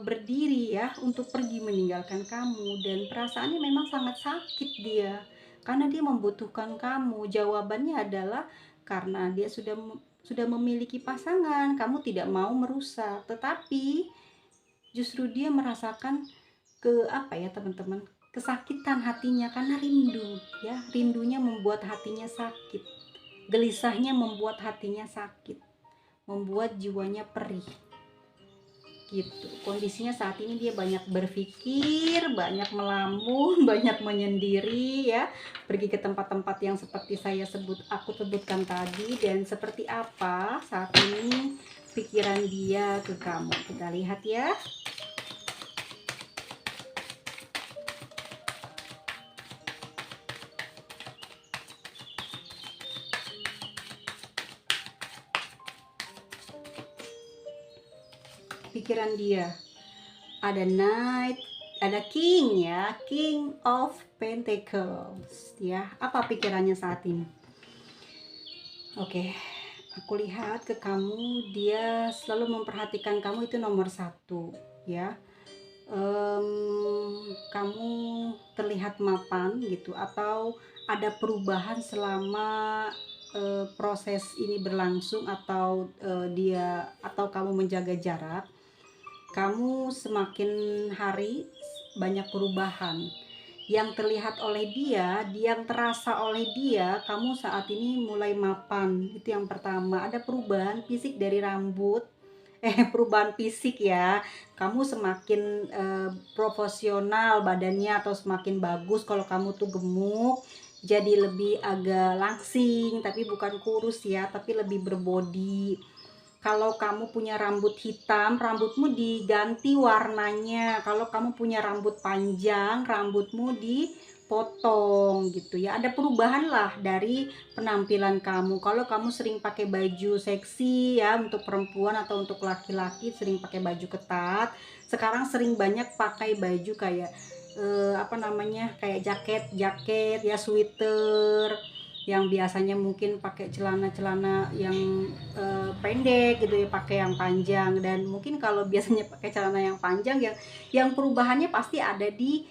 berdiri ya untuk pergi meninggalkan kamu, dan perasaannya memang sangat sakit dia, karena dia membutuhkan kamu. Jawabannya adalah karena dia sudah memiliki pasangan, kamu tidak mau merusak, tetapi justru dia merasakan apa ya teman-teman, kesakitan hatinya karena rindu ya. Rindunya membuat hatinya sakit, gelisahnya membuat hatinya sakit, membuat jiwanya perih gitu. Kondisinya saat ini dia banyak berpikir, banyak melamun, banyak menyendiri ya, pergi ke tempat-tempat yang seperti aku sebutkan tadi. Dan seperti apa saat ini pikiran dia ke kamu, kita lihat ya. Pikiran dia ada Knight, ada King ya, King of Pentacles ya. Apa pikirannya saat ini? Oke, aku lihat ke kamu, dia selalu memperhatikan kamu, itu nomor satu ya. Kamu terlihat mapan gitu, atau ada perubahan selama proses ini berlangsung, atau atau kamu menjaga jarak. Kamu semakin hari banyak perubahan yang terlihat oleh dia, yang terasa oleh dia. Kamu saat ini mulai mapan, itu yang pertama. Ada perubahan fisik dari rambut, perubahan fisik ya. Kamu semakin proporsional badannya, atau semakin bagus. Kalau kamu tuh gemuk, jadi lebih agak langsing, tapi bukan kurus ya, tapi lebih berbodi. Kalau kamu punya rambut hitam, rambutmu diganti warnanya. Kalau kamu punya rambut panjang, rambutmu dipotong gitu ya. Ada perubahan lah dari penampilan kamu. Kalau kamu sering pakai baju seksi ya, untuk perempuan atau untuk laki-laki sering pakai baju ketat, sekarang sering banyak pakai baju kayak kayak jaket ya, sweater, yang biasanya mungkin pakai celana-celana yang pendek gitu ya, pakai yang panjang. Dan mungkin kalau biasanya pakai celana yang panjang, yang perubahannya pasti ada di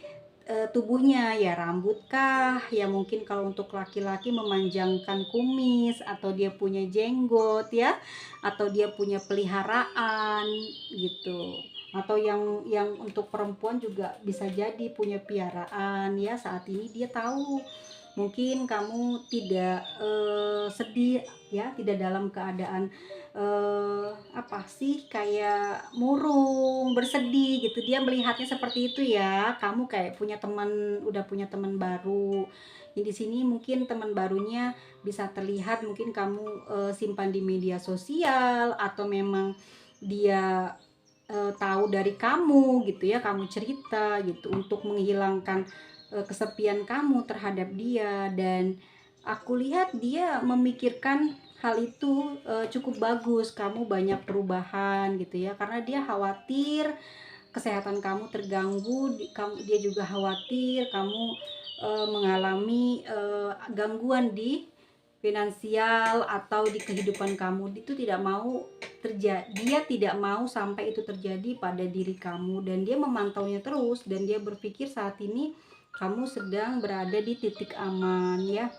tubuhnya ya, rambut kah ya, mungkin kalau untuk laki-laki memanjangkan kumis, atau dia punya jenggot ya, atau dia punya peliharaan gitu. Atau yang untuk perempuan juga bisa jadi punya piaraan ya. Saat ini dia tahu mungkin kamu tidak sedih ya, tidak dalam keadaan kayak murung, bersedih gitu. Dia melihatnya seperti itu ya. Kamu kayak udah punya teman baru. Di sini mungkin teman barunya bisa terlihat, mungkin kamu simpan di media sosial, atau memang dia tahu dari kamu gitu ya, kamu cerita gitu untuk menghilangkan kesepian kamu terhadap dia. Dan aku lihat dia memikirkan hal itu cukup bagus. Kamu banyak perubahan gitu ya, karena dia khawatir kesehatan kamu terganggu. Dia juga khawatir kamu mengalami gangguan di finansial atau di kehidupan kamu. Itu tidak mau terjadi, dia tidak mau sampai itu terjadi pada diri kamu, dan dia memantaunya terus. Dan dia berpikir saat ini kamu sedang berada di titik aman ya.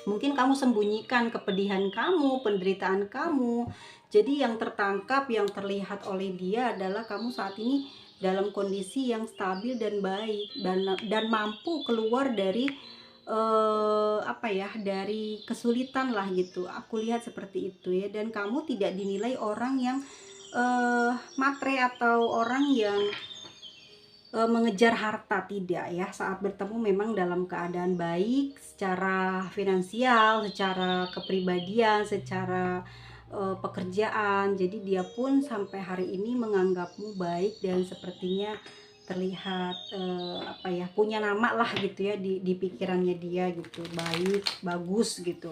Mungkin kamu sembunyikan kepedihan kamu, penderitaan kamu. Jadi yang tertangkap, yang terlihat oleh dia adalah kamu saat ini dalam kondisi yang stabil dan baik, dan mampu keluar dari dari kesulitan lah gitu. Aku lihat seperti itu ya. Dan kamu tidak dinilai orang yang matre, atau orang yang mengejar harta, tidak ya. Saat bertemu memang dalam keadaan baik secara finansial, secara kepribadian, secara pekerjaan. Jadi dia pun sampai hari ini menganggapmu baik, dan sepertinya terlihat punya nama lah gitu ya di pikirannya dia gitu, baik, bagus gitu.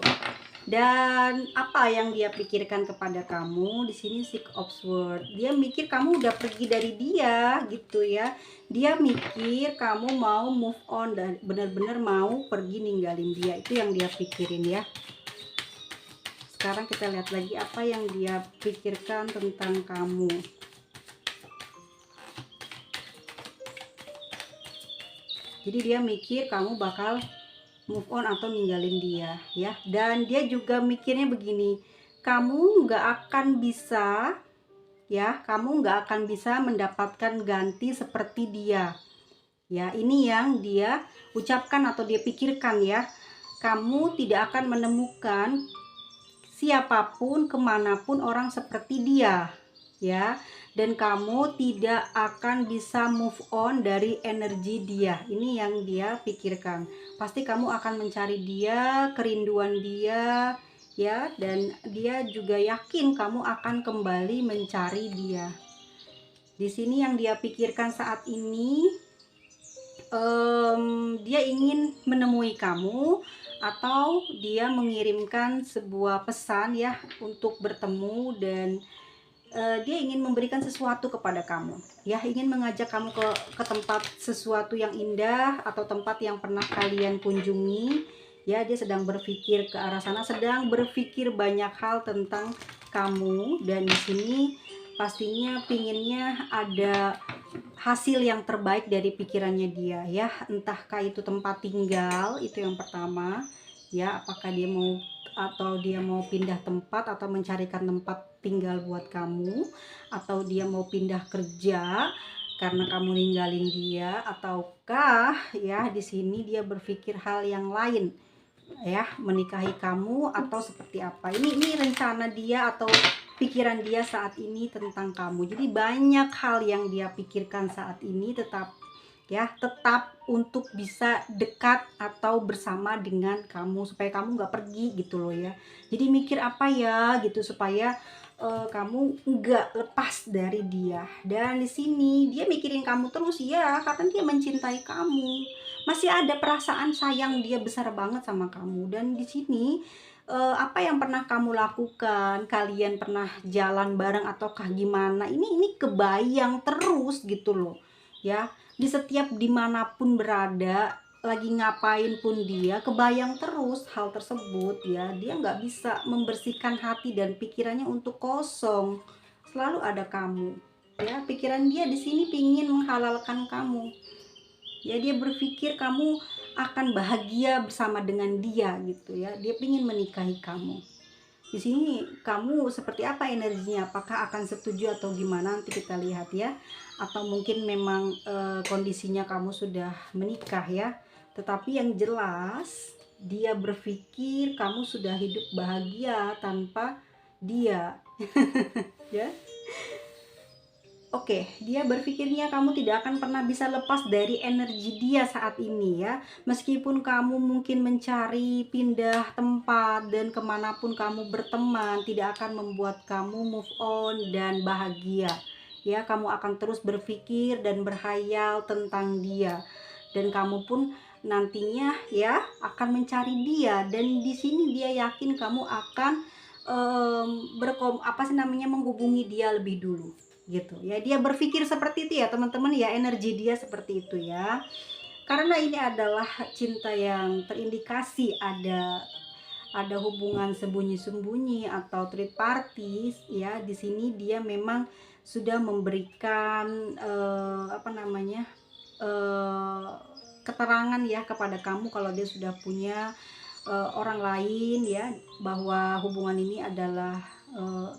Dan apa yang dia pikirkan kepada kamu di sini, Six of Swords. Dia mikir kamu udah pergi dari dia gitu ya. Dia mikir kamu mau move on dan benar-benar mau pergi ninggalin dia. Itu yang dia pikirin ya. Sekarang kita lihat lagi apa yang dia pikirkan tentang kamu. Jadi dia mikir kamu bakal move on atau ninggalin dia ya. Dan dia juga mikirnya begini, kamu nggak akan bisa ya, kamu nggak akan bisa mendapatkan ganti seperti dia ya. Ini yang dia ucapkan atau dia pikirkan ya. Kamu tidak akan menemukan siapapun, kemanapun orang seperti dia ya. Dan kamu tidak akan bisa move on dari energi dia. Ini yang dia pikirkan. Pasti kamu akan mencari dia, kerinduan dia ya. Dan dia juga yakin kamu akan kembali mencari dia. Di sini yang dia pikirkan saat ini, dia ingin menemui kamu, atau dia mengirimkan sebuah pesan ya untuk bertemu. Dan dia ingin memberikan sesuatu kepada kamu, ya, ingin mengajak kamu ke tempat sesuatu yang indah atau tempat yang pernah kalian kunjungi, ya. Dia sedang berpikir ke arah sana, sedang berpikir banyak hal tentang kamu, dan di sini pastinya pinginnya ada hasil yang terbaik dari pikirannya dia, ya. Entahkah itu tempat tinggal, itu yang pertama, ya, apakah dia mau pindah tempat atau mencarikan tempat tinggal buat kamu, atau dia mau pindah kerja karena kamu ninggalin dia, ataukah ya di sini dia berpikir hal yang lain, ya, menikahi kamu atau seperti apa. Ini rencana dia atau pikiran dia saat ini tentang kamu. Jadi banyak hal yang dia pikirkan saat ini, tetap untuk bisa dekat atau bersama dengan kamu, supaya kamu nggak pergi gitu loh, ya. Jadi mikir apa ya gitu supaya kamu nggak lepas dari dia. Dan di sini dia mikirin kamu terus, ya, karena dia mencintai kamu, masih ada perasaan sayang dia besar banget sama kamu. Dan di sini apa yang pernah kamu lakukan, kalian pernah jalan bareng ataukah gimana, ini kebayang terus gitu loh, ya. Di setiap dimanapun berada, lagi ngapain pun dia kebayang terus hal tersebut, ya. Dia nggak bisa membersihkan hati dan pikirannya untuk kosong, selalu ada kamu, ya. Pikiran dia di sini pingin menghalalkan kamu, ya. Dia berpikir kamu akan bahagia bersama dengan dia gitu, ya. Dia pingin menikahi kamu. Di sini kamu seperti apa energinya? Apakah akan setuju atau gimana? Nanti kita lihat, ya. Atau mungkin memang kondisinya kamu sudah menikah, ya. Tetapi yang jelas dia berpikir kamu sudah hidup bahagia tanpa dia. Ya. Oke, dia berpikirnya kamu tidak akan pernah bisa lepas dari energi dia saat ini, ya. Meskipun kamu mungkin mencari pindah tempat dan kemanapun kamu berteman, tidak akan membuat kamu move on dan bahagia, ya. Kamu akan terus berpikir dan berhayal tentang dia, dan kamu pun nantinya, ya, akan mencari dia. Dan di sini dia yakin kamu akan menghubungi dia lebih dulu gitu, ya. Dia berpikir seperti itu, ya teman-teman, ya. Energi dia seperti itu, ya, karena ini adalah cinta yang terindikasi ada hubungan sembunyi-sembunyi atau third party, ya. Di sini dia memang sudah memberikan keterangan, ya, kepada kamu kalau dia sudah punya orang lain, ya, bahwa hubungan ini adalah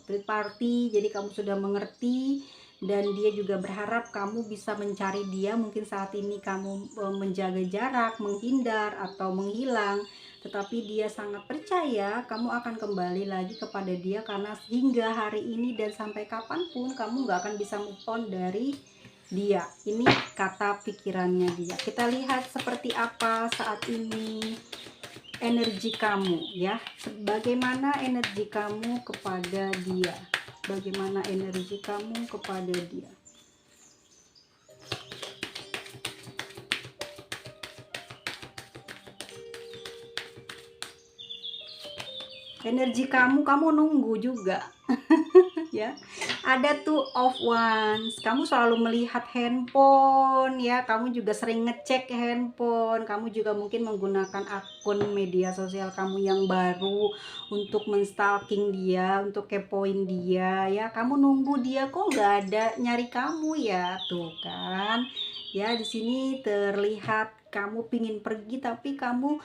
third party. Jadi kamu sudah mengerti, dan dia juga berharap kamu bisa mencari dia. Mungkin saat ini kamu menjaga jarak, menghindar atau menghilang, tetapi dia sangat percaya kamu akan kembali lagi kepada dia, karena hingga hari ini dan sampai kapanpun kamu nggak akan bisa move on dari dia. Ini kata pikirannya dia. Kita lihat seperti apa saat ini energi kamu, ya. Bagaimana energi kamu kepada dia? Bagaimana energi kamu kepada dia? Energi kamu nunggu juga. Ya, ada Two of Wands. Kamu selalu melihat handphone, ya. Kamu juga sering ngecek handphone. Kamu juga mungkin menggunakan akun media sosial kamu yang baru untuk menstalking dia, untuk kepoin dia, ya. Kamu nunggu dia kok nggak ada nyari kamu, ya. Tuh kan, ya. Di sini terlihat kamu pingin pergi, tapi kamu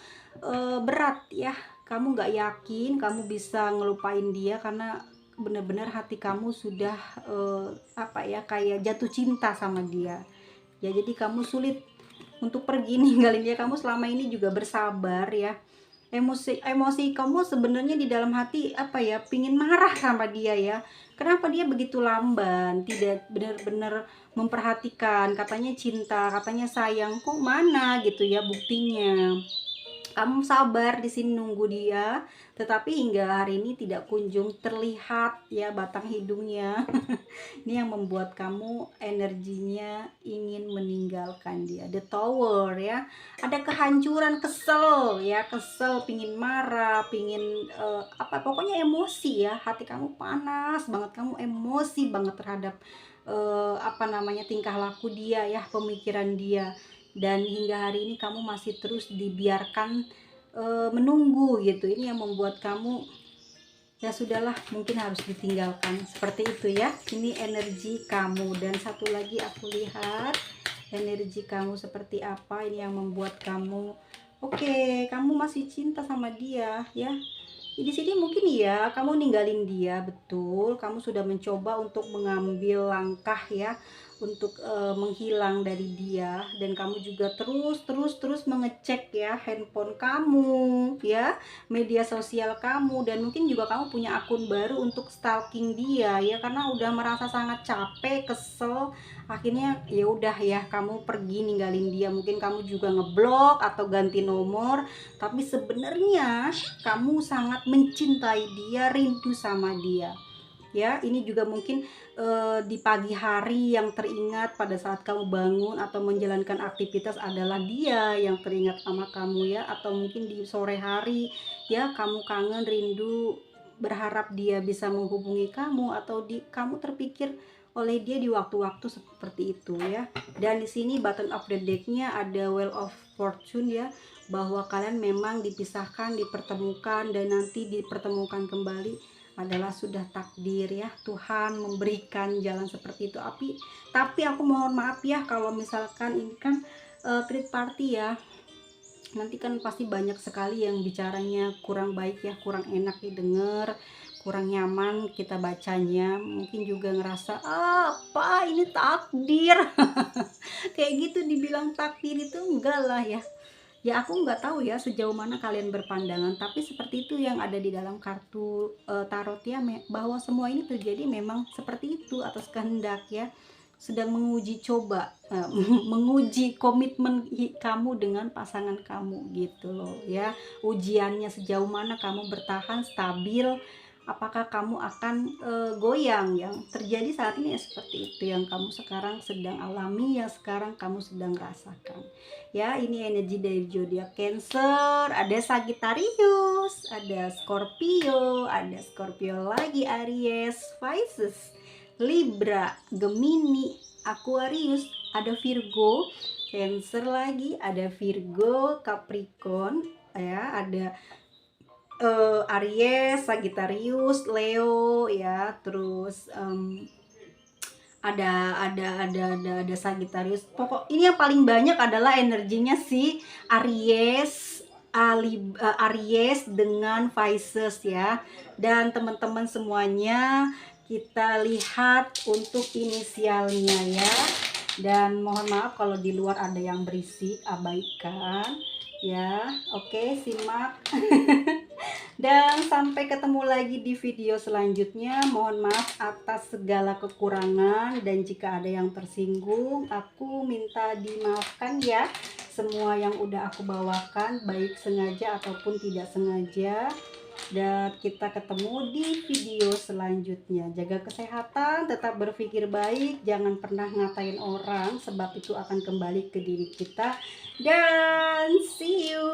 berat, ya. Kamu nggak yakin kamu bisa ngelupain dia, karena benar-benar hati kamu sudah kayak jatuh cinta sama dia, ya. Jadi kamu sulit untuk pergi ninggalin dia. Kamu selama ini juga bersabar, ya. Emosi kamu sebenarnya di dalam hati pingin marah sama dia, ya. Kenapa dia begitu lamban, tidak benar-benar memperhatikan, katanya cinta, katanya sayang, kok mana gitu, ya, buktinya. Kamu sabar di sini nunggu dia, tetapi hingga hari ini tidak kunjung terlihat ya batang hidungnya. Ini yang membuat kamu energinya ingin meninggalkan dia. The Tower ya. Ada kehancuran, kesel ya, kesel, pingin marah, pingin apa pokoknya emosi ya. Hati kamu panas banget, kamu emosi banget terhadap apa namanya tingkah laku dia ya, pemikiran dia. Dan hingga hari ini kamu masih terus dibiarkan menunggu gitu. Ini yang membuat kamu ya sudahlah, mungkin harus ditinggalkan seperti itu ya. Ini energi kamu. Dan satu lagi aku lihat energi kamu seperti apa. Ini yang membuat kamu oke, kamu masih cinta sama dia ya. Di sini mungkin ya kamu ninggalin dia, betul, kamu sudah mencoba untuk mengambil langkah ya untuk menghilang dari dia, dan kamu juga terus mengecek ya handphone kamu ya, media sosial kamu, dan mungkin juga kamu punya akun baru untuk stalking dia ya, karena udah merasa sangat capek, kesel, akhirnya ya udah ya kamu pergi ninggalin dia. Mungkin kamu juga ngeblok atau ganti nomor, tapi sebenarnya kamu sangat mencintai dia, rindu sama dia ya. Ini juga mungkin di pagi hari yang teringat pada saat kamu bangun atau menjalankan aktivitas adalah dia yang teringat sama kamu ya, atau mungkin di sore hari ya kamu kangen, rindu, berharap dia bisa menghubungi kamu, atau kamu terpikir oleh dia di waktu-waktu seperti itu ya. Dan di sini button of the deck-nya ada Wheel of Fortune ya, bahwa kalian memang dipisahkan, dipertemukan, dan nanti dipertemukan kembali adalah sudah takdir ya, Tuhan memberikan jalan seperti itu. Tapi aku mohon maaf ya kalau misalkan ini kan third party ya, nanti kan pasti banyak sekali yang bicaranya kurang baik ya, kurang enak didengar, kurang nyaman kita bacanya. Mungkin juga ngerasa apa ini takdir. Kayak gitu dibilang takdir itu enggak lah ya. Ya aku nggak tahu ya sejauh mana kalian berpandangan, tapi seperti itu yang ada di dalam kartu tarot ya, bahwa semua ini terjadi memang seperti itu atas kehendak ya, sedang menguji coba menguji komitmen kamu dengan pasangan kamu gitu loh ya. Ujiannya sejauh mana kamu bertahan stabil, apakah kamu akan goyang. Yang terjadi saat ini ya seperti itu yang kamu sekarang sedang alami, yang sekarang kamu sedang rasakan ya. Ini energi dari zodiak Cancer, ada Sagittarius, ada Scorpio lagi, Aries, Pisces, Libra, Gemini, Aquarius, ada Virgo, Cancer lagi, ada Virgo, Capricorn ya, ada Aries, Sagittarius, Leo ya, terus ada Sagittarius. Pokok ini yang paling banyak adalah energinya si Aries dengan Pisces ya. Dan teman-teman semuanya, kita lihat untuk inisialnya ya. Dan mohon maaf kalau di luar ada yang berisik, abaikan ya. Oke, simak. Dan sampai ketemu lagi di video selanjutnya. Mohon maaf atas segala kekurangan, dan jika ada yang tersinggung, aku minta dimaafkan ya. Semua yang udah aku bawakan baik sengaja ataupun tidak sengaja. Dan kita ketemu di video selanjutnya. Jaga kesehatan, tetap berpikir baik, jangan pernah ngatain orang sebab itu akan kembali ke diri kita. Dan see you.